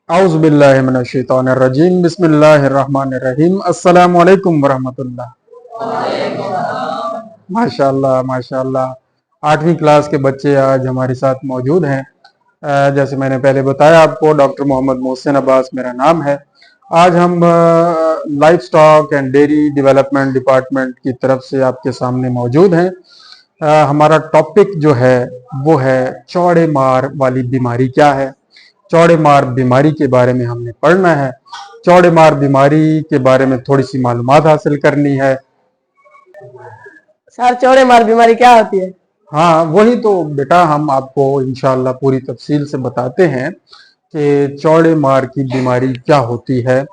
औज़ुबिल्लाहि मिनश्शैतानिर्रजीम बिस्मिल्लाहिर्रहमानिर्रहीम अस्सलामु अलैकुम वरहमतुल्लाह। माशाल्लाह माशाल्लाह 8वीं क्लास के बच्चे आज हमारे साथ मौजूद हैं। जैसे मैंने पहले बताया आपको, डॉक्टर मोहम्मद मोहसिन अब्बास मेरा नाम है। आज हम life stock and dairy development department की तरफ से आपके सामने मौजूद हैं। हमारा टॉपिक जो है वो है चौड़े मार वाली बीमारी क्या है। चौड़े मार बीमारी के बारे में हमने पढ़ना है। चौड़े मार बीमारी के बारे में थोड़ी सी मालूमात हासिल करनी है। सर, चौड़े मार बीमारी क्या होती है? हाँ, वही तो बेटा हम आपको इंशाल्लाह पूरी तफसील से बताते हैं कि चौड़े मार की बीमारी क्या होती है।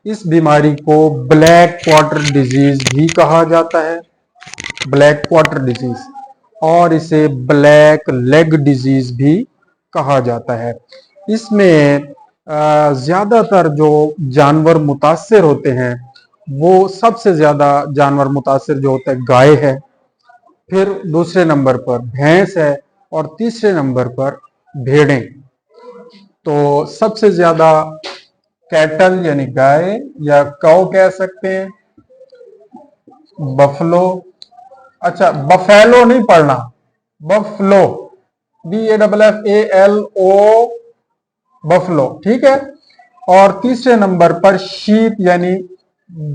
इस बीमारी को ब्लैक क्वार्टर डिजीज भी कहा जाता है, ब्लैक क्वार्टर डिजीज, और इसे ब्लैक लेग डिजीज भी कहा जाता है। इसमें ज्यादातर जो जानवर मुतासिर होते हैं, वो सबसे ज्यादा जानवर मुतासिर जो होता है गाय है, फिर दूसरे नंबर पर भैंस है, और तीसरे नंबर पर भेड़ें। तो सबसे ज्यादा कैटल यानी गाय या काऊ कह सकते हैं, बफलो, अच्छा बफेलो नहीं पढ़ना, बफलो, BAFFALO, बफलो, ठीक है। और तीसरे नंबर पर शीप यानी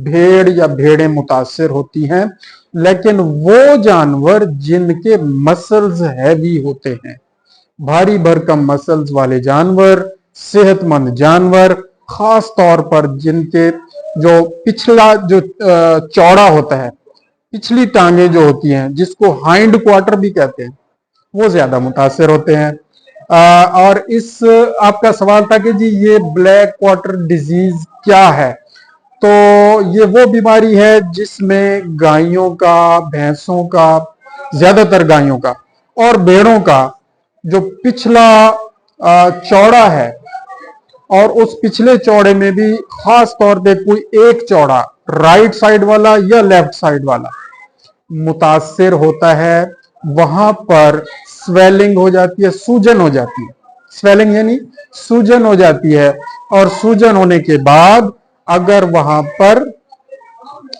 भेड़ या भेड़ें मुतासिर होती हैं, लेकिन वो जानवर जिनके मसल्स हैवी होते हैं, भारी भरकम मसल्स वाले जानवर, सेहतमंद जानवर, खास तौर पर जिनके जो पिछला जो चौड़ा होता है, पिछली टांगे जो होती हैं, जिसको हाइंड क्वार्टर भी कहते हैं, वो ज्यादा मुतासिर होते हैं। और इस आपका सवाल था कि जी ये ब्लैक क्वार्टर डिजीज क्या है। तो ये वो बीमारी है जिसमें गायों का, भैंसों का, ज्यादातर गायों का और भेड़ों का जो पिछला चौड़ा है, और उस पिछले चौड़े में भी खास तौर पे कोई एक चौड़ा, राइट साइड वाला या लेफ्ट साइड वाला मुतासिर होता है, वहां पर स्वेलिंग हो जाती है, सूजन हो जाती है। स्वेलिंग यानी सूजन हो जाती है, और सूजन होने के बाद अगर वहां पर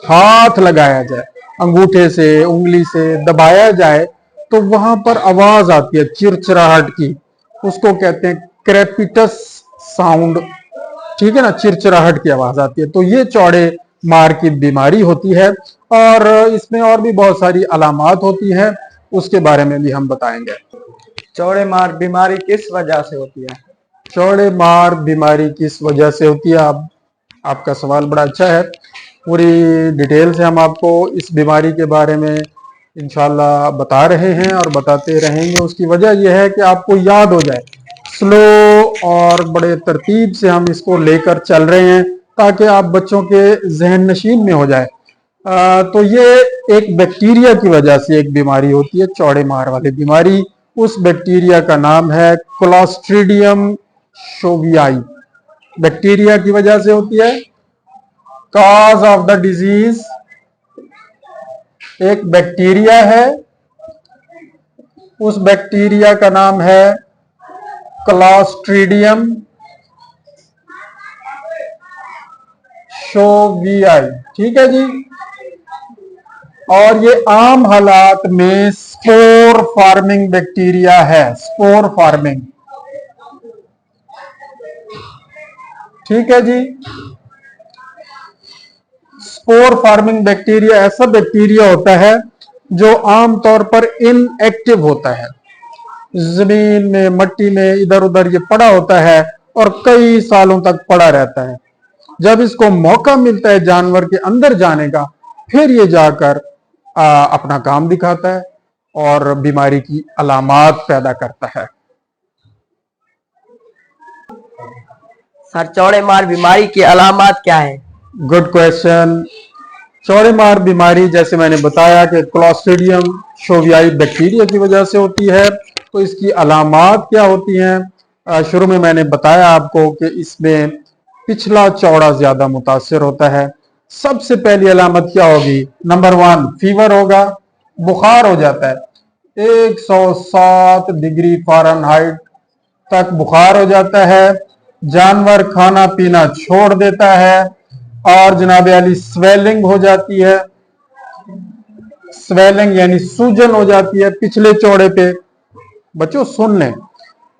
हाथ लगाया जाए, अंगूठे से, उंगली से दबाया जाए, तो वहां पर आवाज आती है चिरचिराहट की, उसको कहते हैं क्रेपिटस साउंड, ठीक है ना, चिरचिराहट की आवाज आती है। तो ये चौड़े मार की बीमारी होती है, और इसमें और भी बहुत सारी अलामात होती हैं, उसके बारे में भी हम बताएंगे। चौड़े मार बीमारी किस वजह से होती है? चौड़े मार बीमारी किस वजह से होती है, आपका सवाल बड़ा अच्छा है। पूरी डिटेल से हम आपको इस बीमारी के बारे में इंशाल्लाह बता रहे हैं और बताते रहेंगे। उसकी वजह यह है कि आपको याद हो जाए, स्लो और बड़े तरतीब से हम इसको लेकर चल रहे हैं ताकि आप बच्चों के जहन नशीन में हो जाए। तो ये एक बैक्टीरिया की वजह से एक बीमारी होती है, चौड़े मार वाली बीमारी। उस बैक्टीरिया का नाम है क्लोस्ट्रीडियम शोवियाई। बैक्टीरिया की वजह से होती है। कॉज ऑफ द डिजीज, एक बैक्टीरिया है, उस बैक्टीरिया का नाम है क्लोस्ट्रीडियम शोवियाई, ठीक है जी। और ये आम हालात में स्पोर फार्मिंग बैक्टीरिया है, स्पोर फार्मिंग, ठीक है जी। स्पोर फार्मिंग बैक्टीरिया ऐसा बैक्टीरिया होता है जो आमतौर पर इनएक्टिव होता है, जमीन में, मट्टी में इधर उधर ये पड़ा होता है और कई सालों तक पड़ा रहता है। जब इसको मौका मिलता है जानवर के अंदर जाने का, फिर ये जाकर अपना काम दिखाता है और बीमारी की अलामात पैदा करता है। सर, चौड़े मार बीमारी की अलामत क्या है? Good question. चौड़े मार बीमारी जैसे मैंने बताया कि क्लोस्ट्रीडियम शोवियाई बैक्टीरिया की वजह से होती है। तो इसकी अलामात क्या होती हैं? शुरू में मैंने बताया आपको कि इसमें पिछला चौड़ा ज्यादा मुतासिर होता है। सबसे पहली अलामत क्या होगी? नंबर 1 फीवर होगा, बुखार हो जाता है, 107 डिग्री फ़ारेनहाइट तक बुखार हो जाता है। जानवर खाना पीना छोड़ देता है, और जनाब अली स्वेलिंग हो जाती है। स्वेलिंग यानी सूजन हो जाती है पिछले चौड़े पे। बच्चों सुन लें,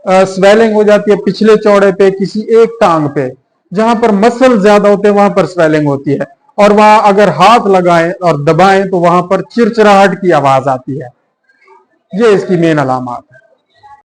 स्वेलिंग हो जाती है पिछले चौड़े पे, किसी एक टांग पे। जहां पर मसल ज्यादा होते हैं वहां पर स्वेलिंग होती है, और वहां अगर हाथ लगाएं और दबाएं तो वहां पर चिरचिराहट की आवाज आती है। ये इसकी मेन अलामत है।